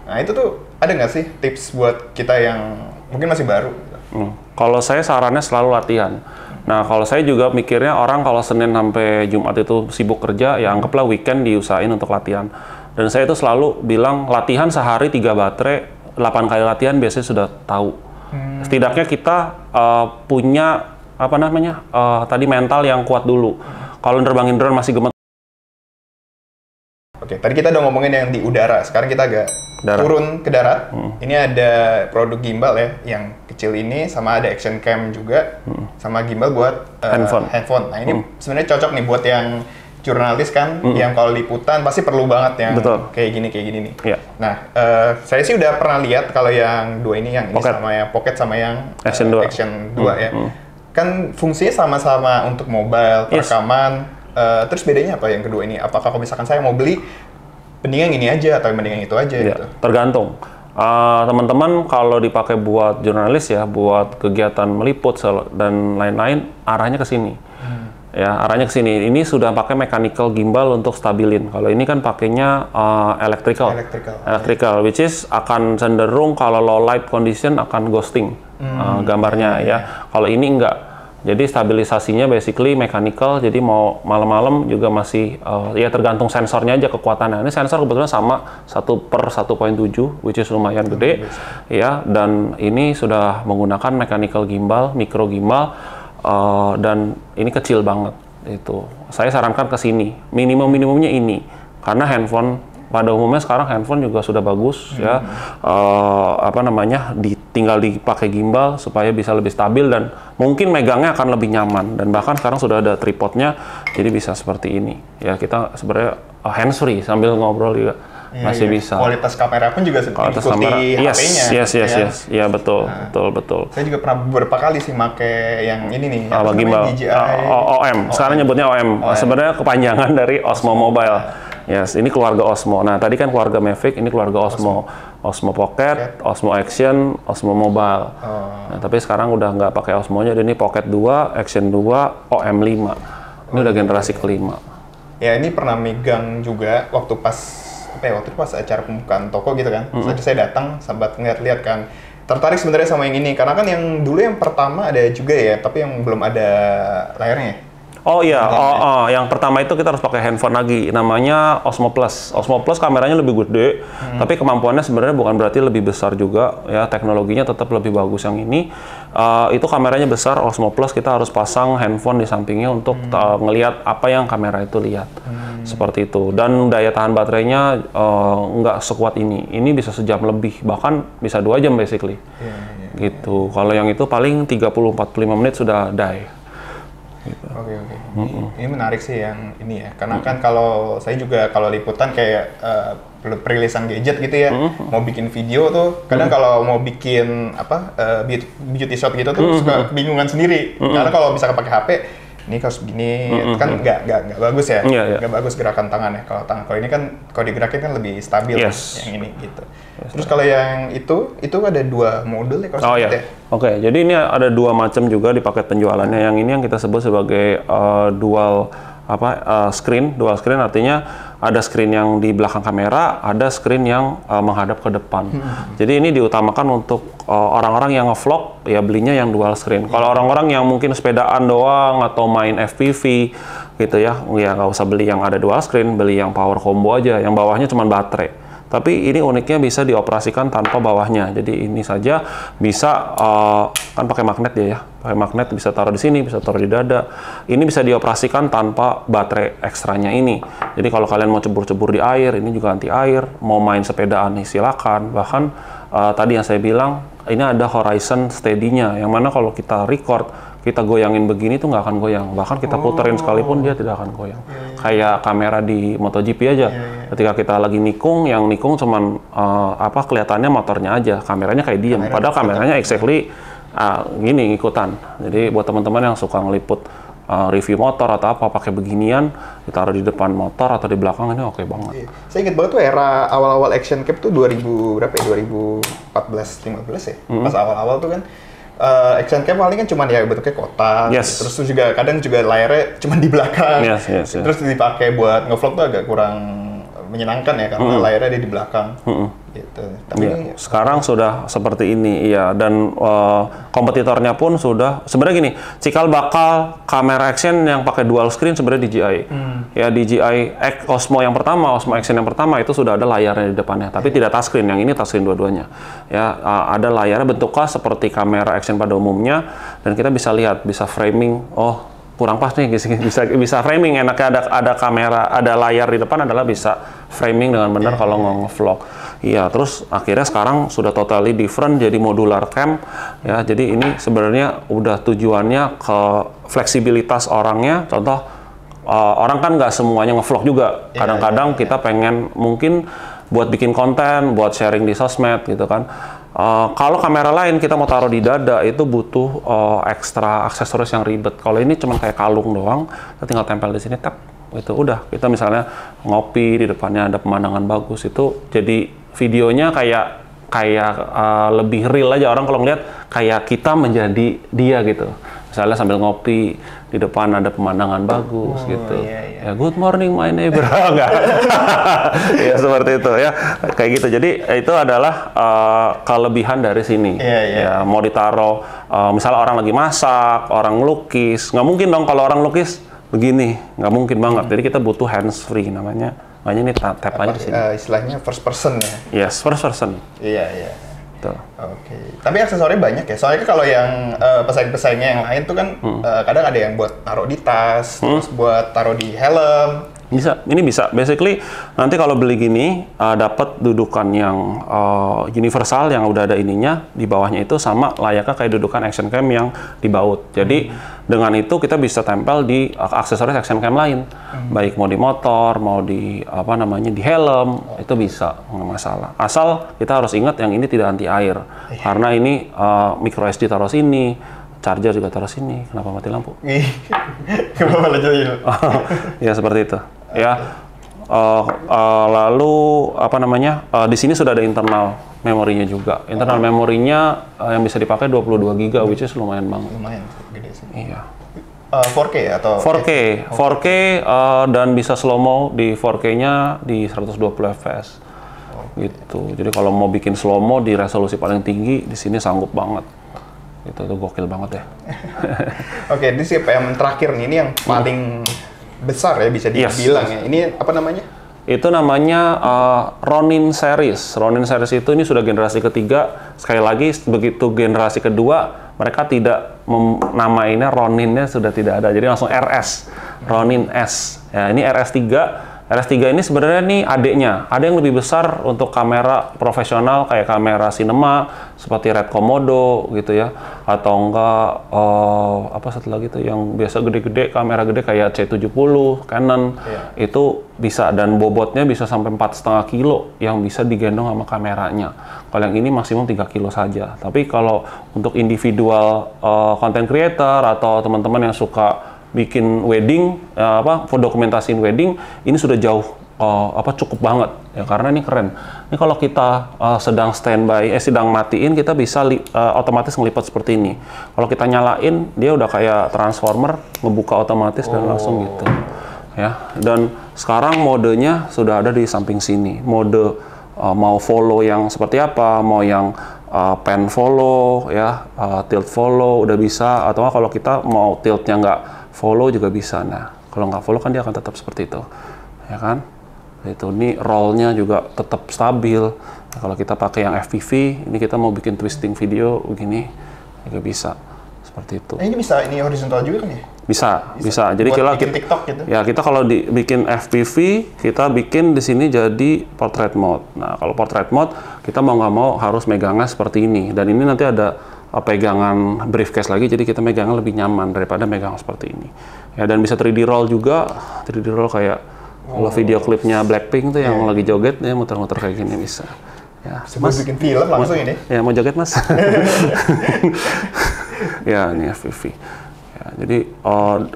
Nah itu tuh ada nggak sih tips buat kita yang mungkin masih baru? Kalau saya sarannya selalu latihan. Nah, kalau saya juga mikirnya orang kalau Senin sampai Jumat itu sibuk kerja, ya anggaplah weekend diusahain untuk latihan. Dan saya itu selalu bilang latihan sehari 3 baterai, 8 kali latihan biasanya sudah tahu. Setidaknya kita punya apa namanya tadi mental yang kuat dulu. Kalau nerbangin drone masih gemet. Oke, tadi kita udah ngomongin yang di udara. Sekarang kita agak turun ke darat. Ini ada produk gimbal ya, yang kecil ini, sama ada action cam juga, sama gimbal buat handphone. Nah ini sebenarnya cocok nih buat yang jurnalis kan, yang kalau liputan pasti perlu banget yang kayak gini nih. Yeah. Nah, saya sih udah pernah lihat kalau yang dua ini, yang ini sama yang pocket sama yang Action 2 ya. Kan fungsinya sama-sama untuk mobile, rekaman. Terus bedanya apa yang kedua ini? Apakah kalau misalkan saya mau beli, mendingan ini aja atau mendingan itu aja gitu? Tergantung. Teman-teman kalau dipakai buat jurnalis ya, buat kegiatan meliput dan lain-lain, arahnya ke sini. Ya, arahnya ke sini. Ini sudah pakai mechanical gimbal untuk stabilin. Kalau ini kan pakainya electrical, which is akan cenderung kalau low light condition akan ghosting gambarnya ya. Kalau ini enggak. Jadi stabilisasinya basically mechanical, jadi mau malam-malam juga masih ya tergantung sensornya aja kekuatannya. Ini sensor kebetulan sama 1/1.7, which is lumayan gede, ya. Dan ini sudah menggunakan mechanical gimbal, micro gimbal, dan ini kecil banget. Itu saya sarankan ke sini, minimumnya ini, karena handphone pada umumnya sekarang handphone juga sudah bagus ya, apa namanya, tinggal dipakai gimbal supaya bisa lebih stabil dan mungkin megangnya akan lebih nyaman, dan bahkan sekarang sudah ada tripodnya jadi bisa seperti ini ya. Kita sebenarnya hands free sambil ngobrol juga masih bisa. Kualitas kamera pun juga ikuti HP-nya. Yes. Ya betul. Saya juga pernah beberapa kali sih pakai yang ini nih, gimbal OM. Sekarang nyebutnya OM. Sebenarnya kepanjangan dari Osmo Mobile. Yes, ini keluarga Osmo. Nah, tadi kan keluarga Mavic, ini keluarga Osmo. Osmo Pocket, Osmo Action, Osmo Mobile. Nah, tapi sekarang udah nggak pakai Osmonya, ini Pocket 2, Action 2, OM5. Ini udah generasi kelima. Ya, ini pernah megang juga waktu pas acara pembukaan toko gitu kan. Saya datang sambat ngeliat-liat kan. Tertarik sebenarnya sama yang ini, karena kan yang dulu yang pertama ada juga ya, tapi yang belum ada layarnya. Oh iya, yang pertama itu kita harus pakai handphone lagi, namanya Osmo Plus. Osmo Plus kameranya lebih gede, tapi kemampuannya sebenarnya bukan berarti lebih besar juga, ya. Teknologinya tetap lebih bagus yang ini. Itu kameranya besar, Osmo Plus kita harus pasang handphone di sampingnya untuk ngelihat apa yang kamera itu lihat. Seperti itu. Dan daya tahan baterainya nggak sekuat ini. Ini bisa sejam lebih, bahkan bisa 2 jam basically. Gitu. Kalau yang itu paling 30-45 menit sudah die. Oke. Ini menarik sih yang ini ya, karena kan kalau saya juga kalau liputan kayak perilisan gadget gitu ya, mau bikin video tuh kadang kalau mau bikin beauty shot gitu tuh suka kebingungan sendiri, karena kalau bisa pakai HP ini harus begini kan nggak bagus ya, nggak bagus gerakan tangannya. Kalau ini kan kalau digerakin kan lebih stabil yang ini gitu. Terus kalau yang itu ada 2 model ya kalau ya. Oke, jadi ini ada 2 macam juga di paket penjualannya. Yang ini yang kita sebut sebagai dual screen. Dual screen artinya ada screen yang di belakang kamera, ada screen yang menghadap ke depan. Jadi ini diutamakan untuk orang-orang yang nge-vlog, ya belinya yang dual screen. Kalau orang-orang yang mungkin sepedaan doang atau main FPV gitu ya nggak usah beli yang ada dual screen, beli yang power combo aja, yang bawahnya cuma baterai. Tapi ini uniknya bisa dioperasikan tanpa bawahnya. Jadi ini saja bisa kan pakai magnet ya. Pakai magnet bisa taruh di sini, bisa taruh di dada. Ini bisa dioperasikan tanpa baterai ekstranya ini. Jadi kalau kalian mau cebur-cebur di air, ini juga anti air. Mau main sepedaan nih silakan. Bahkan tadi yang saya bilang, ini ada horizon steady-nya. Yang mana kalau kita record, kita goyangin begini tuh nggak akan goyang. Bahkan kita puterin sekalipun dia tidak akan goyang. Kayak kamera di MotoGP aja. Ketika kita lagi nikung, yang nikung cuman kelihatannya motornya aja, kameranya kayak diem. Padahal kameranya exactly gini ngikutan. Jadi buat teman-teman yang suka ngeliput review motor atau apa pakai beginian, ditaruh di depan motor atau di belakang, ini oke banget. Saya ingat banget tuh era awal-awal action cam tuh 2000 berapa ya? 2014-15 ya. Pas awal-awal tuh kan action cam paling kan cuma ya bentuknya kotak, terus tuh juga kadang juga layarnya cuma di belakang, terus dipakai buat ngevlog tuh agak kurang menyenangkan ya karena layarnya ada di belakang. Gitu. Tapi sekarang sudah seperti ini, iya. Dan kompetitornya pun sudah sebenarnya gini, cikal bakal kamera action yang pakai dual screen sebenarnya DJI. Ya DJI Osmo yang pertama, Osmo Action yang pertama itu sudah ada layarnya di depannya, tapi tidak touchscreen. Yang ini touchscreen dua-duanya. Ya ada layarnya bentuknya seperti kamera action pada umumnya, dan kita bisa lihat, bisa framing. Oh, kurang pas nih, bisa framing. Enaknya ada kamera, ada layar di depan adalah bisa framing dengan benar kalau nge-vlog. Iya, terus akhirnya sekarang sudah totally different jadi modular cam. Ya, jadi ini sebenarnya udah tujuannya ke fleksibilitas orangnya. Contoh, orang kan nggak semuanya nge-vlog juga. Kadang-kadang kita pengen mungkin buat bikin konten, buat sharing di sosmed gitu kan. Kalau kamera lain kita mau taruh di dada itu butuh ekstra aksesoris yang ribet. Kalau ini cuma kayak kalung doang, kita tinggal tempel di sini, tap, itu udah. Kita misalnya ngopi di depannya ada pemandangan bagus, itu jadi videonya kayak lebih real aja. Orang kalau ngeliat kayak kita menjadi dia gitu. Misalnya sambil ngopi di depan ada pemandangan bagus gitu. Ya, good morning my neighbor. Enggak. Ya seperti itu ya. Kayak gitu. Jadi itu adalah kelebihan dari sini. Ya, mau ditaruh misalnya orang lagi masak, orang lukis. Nggak mungkin dong kalau orang lukis begini. Nggak mungkin banget. Jadi kita butuh hands free namanya. Makanya ini tap aja di sini. Istilahnya first person ya? Yes, first person. Iya. Oke. Tapi aksesorisnya banyak ya. Soalnya kalau yang pesaing-pesaingnya yang lain tuh kan kadang ada yang buat taruh di tas, terus buat taruh di helm. Bisa, ini bisa. Basically nanti kalau beli gini dapat dudukan yang universal yang udah ada ininya di bawahnya itu sama layaknya kayak dudukan action cam yang di baut. Jadi dengan itu kita bisa tempel di aksesoris action cam lain, baik mau di motor, mau di di helm, itu bisa, nggak masalah. Asal kita harus ingat yang ini tidak anti air, karena ini micro SD taruh sini, charger juga taruh sini. Kenapa mati lampu? Kenapa lanjutin? Ya seperti itu. Ya. Lalu di sini sudah ada internal memorinya juga. Internal memorinya yang bisa dipakai 22 GB, which is lumayan banget. Lumayan gede sih. Iya. 4K atau 4K dan bisa slow mo di 4K-nya di 120 fps. Gitu. Jadi kalau mau bikin slow mo di resolusi paling tinggi di sini sanggup banget. Itu gokil banget ya. Oke, ini CPM terakhir nih, ini yang paling besar ya bisa dibilang ya. Ini apa namanya? Itu namanya Ronin series. Ronin series itu ini sudah generasi ketiga. Sekali lagi begitu generasi kedua mereka tidak namainnya Roninnya sudah tidak ada. Jadi langsung RS, Ronin S. Ya, ini RS3. RS3 ini sebenarnya nih adeknya. Ada yang lebih besar untuk kamera profesional kayak kamera cinema seperti Red Komodo gitu ya, atau enggak satu lagi tuh yang biasa gede-gede, kamera gede kayak C70 Canon. Itu bisa, dan bobotnya bisa sampai 4,5 kilo yang bisa digendong sama kameranya. Kalau yang ini maksimum 3 kilo saja. Tapi kalau untuk individual content creator atau teman-teman yang suka bikin wedding, dokumentasiin wedding, ini sudah jauh cukup banget ya, karena ini keren. Ini kalau kita sedang standby, sedang matiin, kita bisa otomatis ngelipat seperti ini. Kalau kita nyalain, dia udah kayak transformer, ngebuka otomatis dan langsung gitu. Ya, dan sekarang modenya sudah ada di samping sini. Mode mau follow yang seperti apa, mau yang pan follow ya, tilt follow udah bisa, atau kalau kita mau tiltnya nggak follow juga bisa. Nah, kalau nggak follow kan dia akan tetap seperti itu, ya kan? Itu ini rollnya juga tetap stabil. Nah, kalau kita pakai yang FPV, ini kita mau bikin twisting video begini juga bisa seperti itu. Ini bisa, ini horizontal juga kan ya? Bisa. Jadi buat bikin TikTok gitu. Ya, kita kalau bikin FPV, kita bikin di sini jadi portrait mode. Nah, kalau portrait mode, kita mau nggak mau harus megangnya seperti ini. Dan ini nanti ada pegangan briefcase lagi, jadi kita megangnya lebih nyaman daripada megang seperti ini. Ya, dan bisa 3D roll juga. 3D roll kayak kalau video klipnya Blackpink tuh yang lagi joget, ya muter-muter kayak gini bisa. Ya, Mas bikin film langsung ini. Ya, mau joget Mas? Ya, ini FPV. Ya, jadi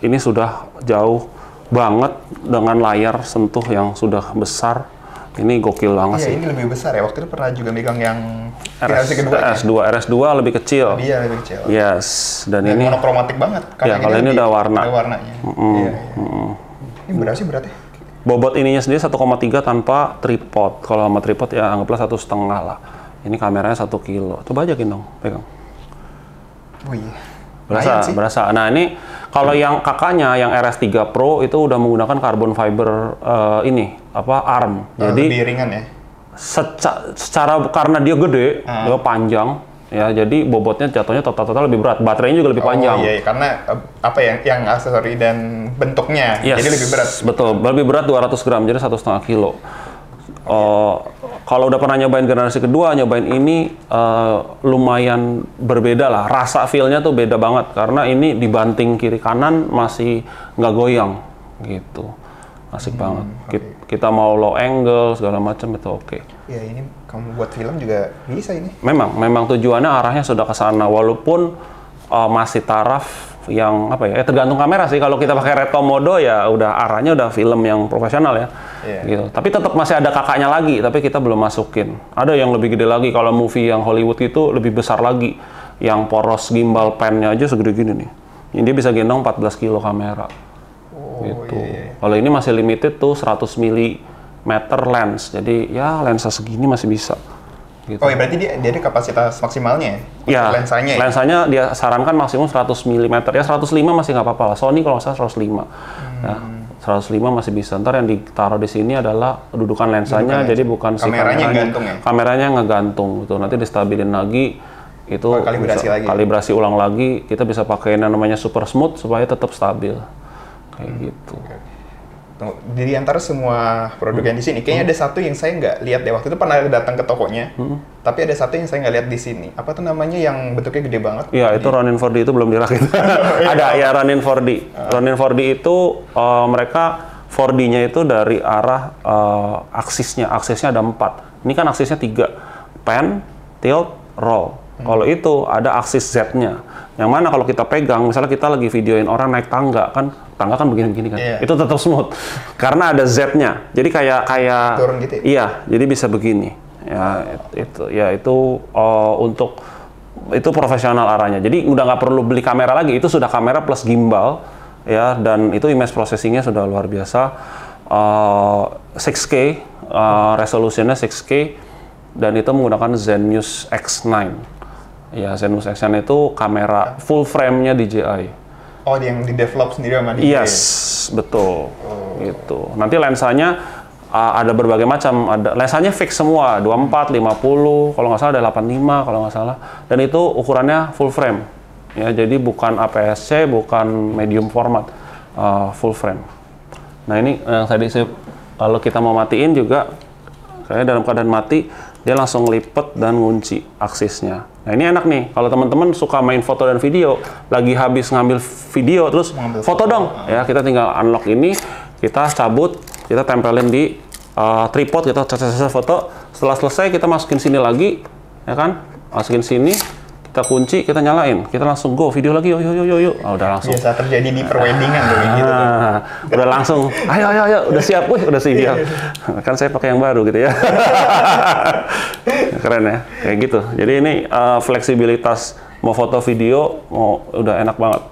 ini sudah jauh banget dengan layar sentuh yang sudah besar. Ini gokil banget sih. Ini lebih besar ya. Waktu itu pernah juga megang yang RS2 lebih kecil. Iya, lebih kecil. Yes, dan ini monokromatik banget. Ya, kalau ini udah warna. Ada warnanya. Ini berapa sih beratnya? Bobot ininya sendiri 1,3 tanpa tripod. Kalau sama tripod ya anggaplah 1,5 lah. Ini kameranya 1 kilo. Coba aja Gendong, pegang. Oh iya. Berasa. Nah ini kalau yang kakaknya yang RS3 Pro itu udah menggunakan carbon fiber ARM. Jadi lebih ringan ya. Secara karena dia gede, dia panjang, ya jadi bobotnya jatuhnya total lebih berat. Baterainya juga lebih panjang. Iya, karena yang aksesori dan bentuknya jadi lebih berat. Betul, lebih berat 200 gram, jadi 1,5 kilo. Kalau udah pernah nyobain generasi kedua, nyobain ini lumayan berbeda lah. Rasa feel-nya tuh beda banget karena ini dibanting kiri kanan masih nggak goyang gitu. Asik banget. Kita mau low angle segala macam itu oke. Ya ini kamu buat film juga bisa ini. Memang tujuannya arahnya sudah ke sana walaupun masih taraf yang tergantung kamera sih. Kalau kita pakai reto mode ya udah arahnya udah film yang profesional ya. Gitu. Tapi tetap masih ada kakaknya lagi, tapi kita belum masukin. Ada yang lebih gede lagi kalau movie yang Hollywood itu lebih besar lagi. Yang poros gimbal pen-nya aja segede gini nih. Ini dia bisa gendong 14 kilo kamera. Gitu. Kalau ini masih limited tuh 100 mm lens. Jadi ya lensa segini masih bisa. Gitu. Oh ya berarti dia ada kapasitas maksimalnya ya? Lensanya ya? Lensanya dia sarankan maksimum 100 mm. Ya 105 masih nggak apa-apa lah. Sony kalau nggak salah 105. Ya, 105 masih bisa. Ntar yang ditaruh di sini adalah dudukan lensanya. Jadi bukan kameranya gantung ya? Kameranya ngegantung. Gitu. Nanti distabilin lagi. Itu kalibrasi ulang lagi. Kita bisa pakai yang namanya super smooth supaya tetap stabil. Kayak gitu. Dari antara semua produk yang di sini, kayaknya ada satu yang saya nggak lihat deh. Waktu itu pernah datang ke tokonya, tapi ada satu yang saya nggak lihat di sini. Apa tuh namanya yang bentuknya gede banget? Iya, itu Ronin 4D itu belum dirakit. Ada ya Ronin 4D. Ronin 4D itu mereka 4D-nya itu dari arah aksisnya. Aksisnya ada 4. Ini kan aksisnya 3. Pan, tilt, roll. Kalau itu ada aksis Z-nya. Yang mana kalau kita pegang, misalnya kita lagi videoin orang naik tangga kan begini-begini kan. Itu tetap smooth karena ada Z-nya. Jadi kayak turun gitu. Iya, jadi bisa begini. Ya itu untuk itu profesional arahnya. Jadi udah nggak perlu beli kamera lagi, itu sudah kamera plus gimbal ya, dan itu image processing-nya sudah luar biasa. 6K resolusinya 6K dan itu menggunakan Zenmuse X9. Ya, Zenmuse X9 itu kamera full frame-nya DJI. Oh, yang di-develop sendiri sama DJI? Yes, betul. Gitu. Nanti lensanya ada berbagai macam. Ada lensanya fix semua, 24, 50, kalau nggak salah ada 85, kalau nggak salah. Dan itu ukurannya full frame. Ya, jadi bukan APS-C, bukan medium format, full frame. Nah, ini yang tadi kalau kita mau matiin juga, kayak dalam keadaan mati, dia langsung lipet dan ngunci aksisnya. Nah ini enak nih, kalau teman-teman suka main foto dan video, lagi habis ngambil video, terus foto dong, ya kita tinggal unlock ini, kita cabut, kita tempelin di tripod, kita foto, setelah selesai kita masukin sini lagi, ya kan, masukin sini, kita kunci, kita nyalain, kita langsung go, video lagi, yuk, udah langsung. Biasa terjadi di perweddingan tuh, gitu. Udah langsung, ayo, udah siap, udah siap. Kan saya pakai yang baru gitu ya. Keren ya, kayak gitu. Jadi ini fleksibilitas mau foto video, udah enak banget.